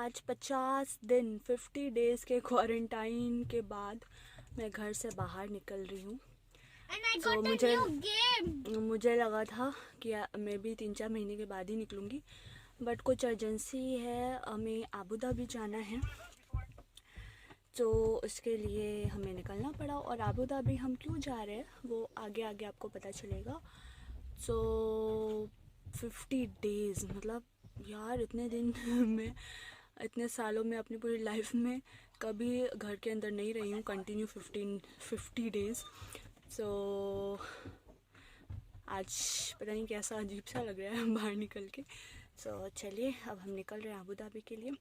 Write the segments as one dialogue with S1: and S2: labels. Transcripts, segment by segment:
S1: आज 50 डेज़ के क्वारंटाइन के बाद मैं घर से बाहर निकल रही हूँ। तो मुझे लगा था कि मैं भी 3-4 महीने के बाद ही निकलूँगी, बट कुछ अर्जेंसी है, हमें आबू धाबी जाना है, तो उसके लिए हमें निकलना पड़ा। और आबू धाबी हम क्यों जा रहे हैं वो आगे आगे आपको पता चलेगा। सो 50 डेज़ मतलब यार, इतने दिन में, इतने सालों में, अपनी पूरी लाइफ में कभी घर के अंदर नहीं रही हूँ कंटिन्यू 50 डेज़। सो आज पता नहीं कैसा अजीब सा लग रहा है बाहर निकल के। सो चलिए अब हम निकल रहे हैं आबू धाबी के लिए।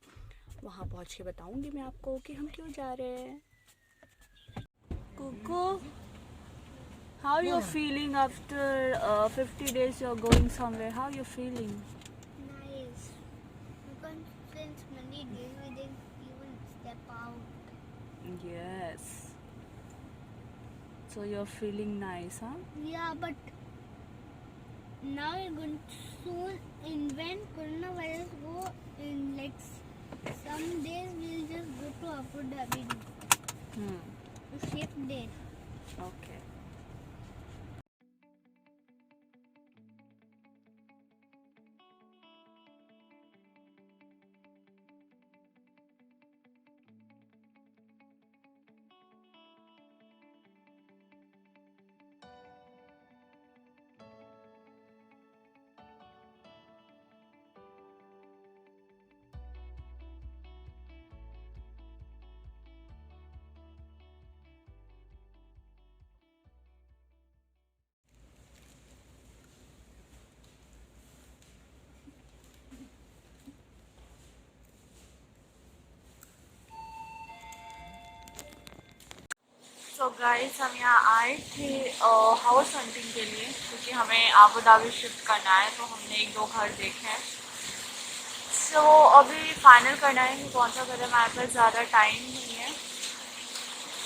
S1: वहाँ पहुँच के बताऊँगी मैं आपको कि हम क्यों जा रहे हैं। Kuku, how you feeling after 50 days you're going somewhere? How you feeling?
S2: Nice. Because since many days we didn't even step out.
S1: Yes. So you're feeling nice, huh?
S2: Yeah, but now we're going to soon, and when coronavirus go in like some days, we'll just go to Abu Dhabi to shift there.
S1: Okay. तो guys, हम यहाँ आए थे house hunting के लिए, क्योंकि हमें Abu Dhabi shift करना है। तो हमने 1-2 घर देखे हैं। सो अभी फाइनल करना है कि कौन सा घर है। हमारे पास ज़्यादा टाइम नहीं है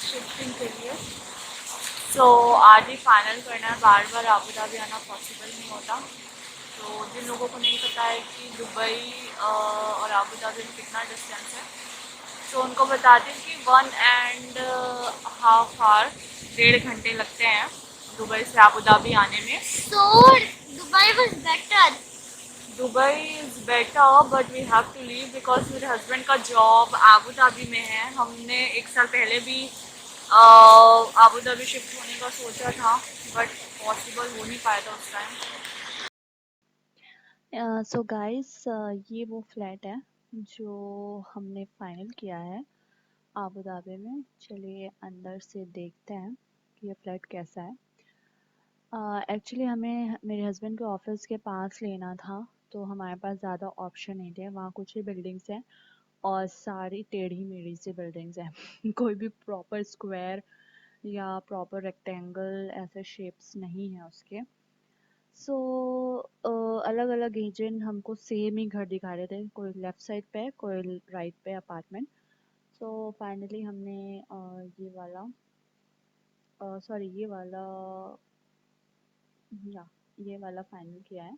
S1: शिफ्टिंग के लिए। सो आज ही फाइनल करना है। बार बार आबू धाबी आना पॉसिबल नहीं होता। तो जिन लोगों को नहीं पता है कि दुबई और आबू धाबी में कितना डिस्टेंस है, तो उनको बता दें कि 1.5 आवर, 1.5 घंटे लगते हैं दुबई से आबू धाबी आने में।
S2: So Dubai was better.
S1: Dubai is better but we have to leave because मेरे हस्बैंड का जॉब आबू धाबी में है। हमने 1 साल पहले भी आबू धाबी शिफ्ट होने का सोचा था, बट पॉसिबल हो नहीं पाया था उस टाइम। सो गाइस, ये वो फ्लैट है जो हमने फाइनल किया है आबू धाबी में। चलिए अंदर से देखते हैं कि ये फ्लैट कैसा है। एक्चुअली हमें मेरे हस्बैंड के ऑफिस के पास लेना था, तो हमारे पास ज़्यादा ऑप्शन नहीं थे। वहाँ कुछ ही बिल्डिंग्स हैं और सारी टेढ़ी मेढ़ी सी बिल्डिंग्स हैं कोई भी प्रॉपर स्क्वायर या प्रॉपर रेक्टेंगल ऐसे शेप्स नहीं है उसके। सो अलग अलग एजेंट हमको सेम ही घर दिखा रहे थे, कोई लेफ़्ट साइड पे, कोई राइट पे अपार्टमेंट। सो फाइनली हमने ये वाला सॉरी ये वाला फाइनल किया है।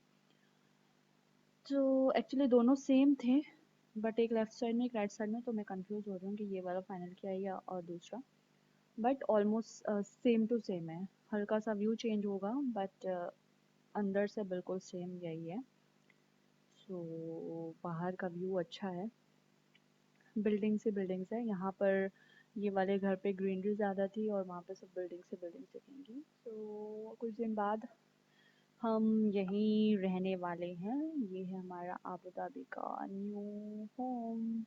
S1: तो एक्चुअली दोनों सेम थे, बट एक लेफ़्ट साइड में एक राइट साइड में, तो मैं कंफ्यूज हो रही हूँ कि ये वाला फाइनल किया है या और दूसरा। But almost same to same है। हल्का सा व्यू चेंज होगा, बट अंदर से बिल्कुल सेम यही है। सो बाहर का व्यू अच्छा है, बिल्डिंग से बिल्डिंग्स है। यहाँ पर ये वाले घर पे ग्रीनरी ज़्यादा थी और वहाँ पे सब बिल्डिंग से बिल्डिंग्स दिखेंगी। सो कुछ दिन बाद हम यहीं रहने वाले हैं। ये है हमारा आबू धाबी का न्यू होम।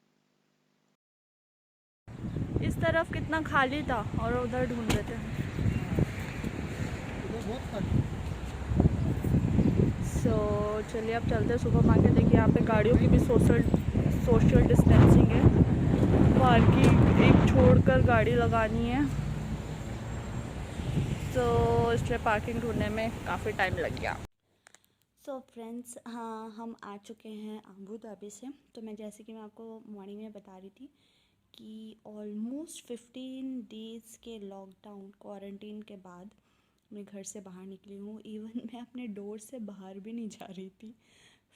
S1: इस तरफ कितना खाली था और उधर ढूंढ रहे थे। सो चलिए अब चलते हैं सुपर मार्केट। देखिए यहाँ पे गाड़ियों की भी सोशल डिस्टेंसिंग है। पार्किंग एक छोड़कर गाड़ी लगानी है, तो इसलिए पार्किंग ढूंढने में काफ़ी टाइम लग गया। सो फ्रेंड्स, हाँ, हम आ चुके हैं आबू धाबी से। तो मैं जैसे कि मैं आपको मॉर्निंग में बता रही थी कि ऑलमोस्ट 15 डेज़ के लॉकडाउन क्वारंटीन के बाद मैं घर से बाहर निकली हूँ। इवन मैं अपने डोर से बाहर भी नहीं जा रही थी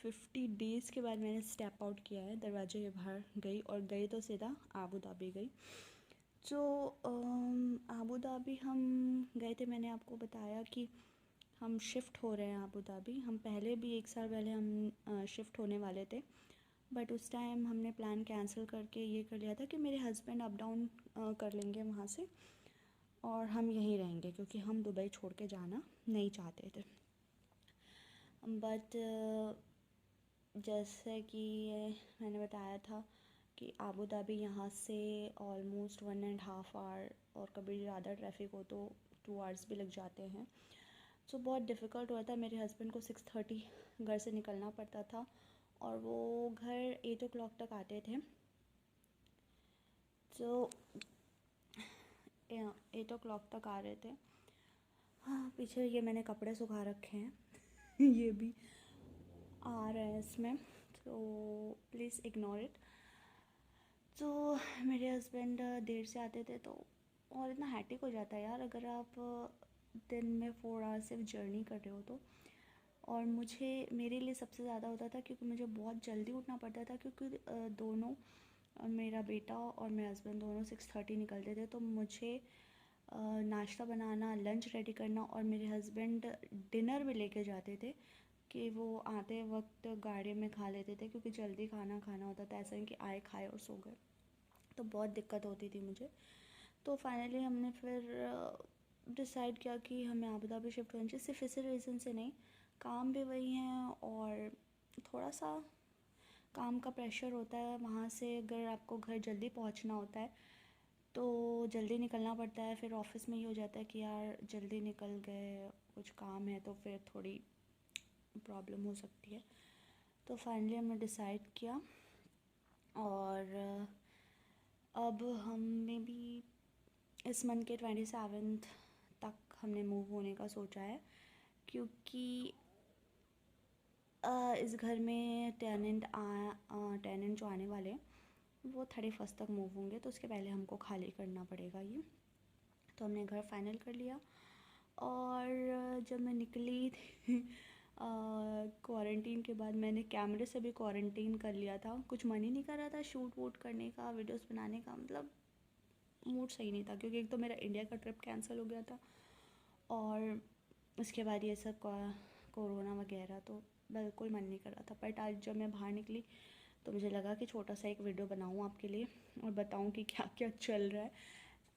S3: 50 डेज़ के बाद मैंने स्टेप आउट किया है, दरवाजे के बाहर गई, और गई तो सीधा आबू धाबी गई। जो आबू धाबी हम गए थे, मैंने आपको बताया कि हम शिफ्ट हो रहे हैं आबू धाबी। हम पहले भी 1 साल पहले हम शिफ्ट होने वाले थे, बट उस टाइम हमने प्लान कैंसिल करके ये कर लिया था कि मेरे हस्बैंड अप डाउन कर लेंगे वहाँ से और हम यहीं रहेंगे, क्योंकि हम दुबई छोड़ के जाना नहीं चाहते थे। बट जैसे कि मैंने बताया था कि आबू धाबी यहाँ से ऑलमोस्ट 1.5 आवर, और कभी ज़्यादा ट्रैफिक हो तो 2 आवर्स भी लग जाते हैं। सो बहुत डिफ़िकल्ट हुआ था। मेरे हस्बैंड को 6:30 घर से निकलना पड़ता था, और वो घर 8 o'clock तक आते थे। तो 8 o'clock तक आ रहे थे। हाँ, पीछे ये मैंने कपड़े सुखा रखे हैं ये भी आ रहे हैं इसमें, तो प्लीज़ इग्नोर इट। तो मेरे हस्बैंड देर से आते थे, तो और इतना हैट्रिक हो जाता है यार, अगर आप दिन में 4 आवर्स सिर्फ जर्नी कर रहे हो तो। और मेरे लिए सबसे ज़्यादा होता था, क्योंकि मुझे बहुत जल्दी उठना पड़ता था, क्योंकि दोनों, मेरा बेटा और मेरा हस्बैंड दोनों 6:30 निकलते थे। तो मुझे नाश्ता बनाना, लंच रेडी करना, और मेरे हस्बैंड डिनर भी लेके जाते थे कि वो आते वक्त गाड़ी में खा लेते थे, क्योंकि जल्दी खाना खाना होता था, ऐसा नहीं कि आए खाए और सो गए। तो बहुत दिक्कत होती थी मुझे। तो फाइनली हमने फिर डिसाइड किया कि हमें आबू धाबी शिफ्ट होना चाहिए। सिर्फ इसी रीज़न से नहीं, काम भी वही हैं, और थोड़ा सा काम का प्रेशर होता है वहाँ से। अगर आपको घर जल्दी पहुँचना होता है तो जल्दी निकलना पड़ता है। फिर ऑफिस में ये हो जाता है कि यार जल्दी निकल गए, कुछ काम है, तो फिर थोड़ी प्रॉब्लम हो सकती है। तो फाइनली हमने डिसाइड किया, और अब हमें भी इस मंथ के 27 तक हमने मूव होने का सोचा है, क्योंकि इस घर में टेनेंट जो आने वाले हैं वो 31 तक मूव होंगे, तो उसके पहले हमको खाली करना पड़ेगा ये। तो हमने घर फाइनल कर लिया। और जब मैं निकली थी क्वारंटीन के बाद, मैंने कैमरे से भी क्वारंटीन कर लिया था। कुछ मन ही नहीं कर रहा था शूट वूट करने का, वीडियोस बनाने का, मतलब मूड सही नहीं था, क्योंकि एक तो मेरा इंडिया का ट्रिप कैंसिल हो गया था, और उसके बाद ये सब कोरोना वगैरह, तो बिल्कुल मन नहीं कर रहा था। बट आज जब मैं बाहर निकली तो मुझे लगा कि छोटा सा एक वीडियो बनाऊँ आपके लिए और बताऊँ कि क्या क्या चल रहा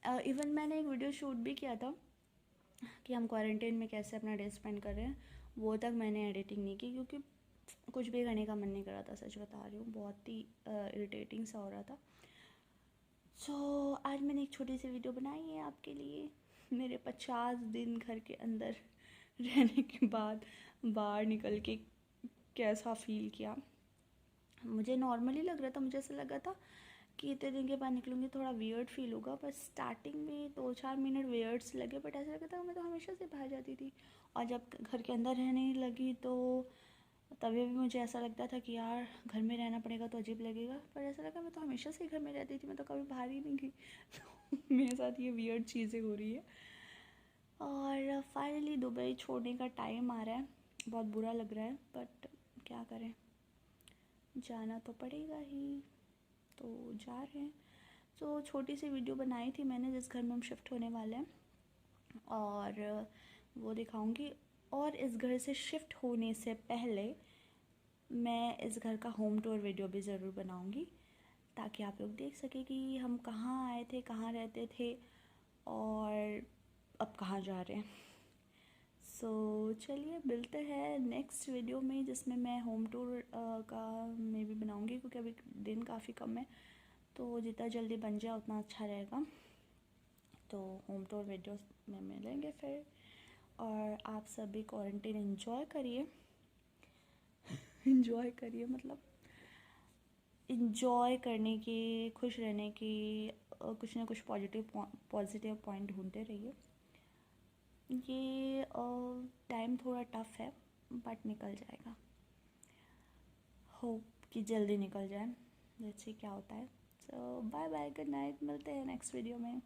S3: है। इवन मैंने एक वीडियो शूट भी किया था कि हम क्वारंटीन में कैसे अपना डे स्पेंड कर रहे हैं, वो तक मैंने एडिटिंग नहीं की, क्योंकि कुछ भी करने का मन नहीं कर रहा था, सच बता रही हूँ। बहुत ही इरिटेटिंग सा हो रहा था। सो आज मैंने एक छोटी सी वीडियो बनाई है आपके लिए, मेरे 50 दिन घर के अंदर रहने के बाद बाहर निकल के कैसा फ़ील किया। मुझे नॉर्मली लग रहा था, मुझे ऐसा लगा था कि इतने दिन के बाद निकलूँगी थोड़ा वियर्ड फील होगा, पर स्टार्टिंग में 2-4 मिनट वियर्ड्स लगे, बट ऐसा लगा था मैं तो हमेशा से बाहर जाती थी। और जब घर के अंदर रहने लगी तो तभी भी मुझे ऐसा लगता था कि यार घर में रहना पड़ेगा तो अजीब लगेगा, पर ऐसा लगा मैं तो हमेशा से घर में रहती थी, मैं तो कभी बाहर ही नहीं गई तो मेरे साथ ये वियर्ड चीज़ें हो रही है। और फाइनली दुबई छोड़ने का टाइम आ रहा है, बहुत बुरा लग रहा है, बट क्या करें, जाना तो पड़ेगा ही, तो जा रहे हैं। तो छोटी सी वीडियो बनाई थी मैंने जिस घर में हम शिफ्ट होने वाले हैं, और वो दिखाऊंगी। और इस घर से शिफ्ट होने से पहले मैं इस घर का होम टूर वीडियो भी ज़रूर बनाऊंगी, ताकि आप लोग देख सकें कि हम कहाँ आए थे, कहाँ रहते थे, और अब कहाँ जा रहे हैं। सो चलिए मिलते हैं नेक्स्ट वीडियो में, जिसमें मैं होम टूर का मैं भी बनाऊंगी, क्योंकि अभी दिन काफ़ी कम है, तो जितना जल्दी बन जाए उतना अच्छा रहेगा। तो होम टूर वीडियोस में मिलेंगे फिर, और आप सभी क्वारंटीन एंजॉय करिए एंजॉय करिए, मतलब इंजॉय करने की, खुश रहने की, कुछ ना कुछ पॉजिटिव पॉइंट ढूंढते रहिए। ये टाइम थोड़ा टफ है, बट निकल जाएगा, होप कि जल्दी निकल जाए। लेट्स सी क्या होता है। सो बाय बाय, गुड नाइट, मिलते हैं नेक्स्ट वीडियो में।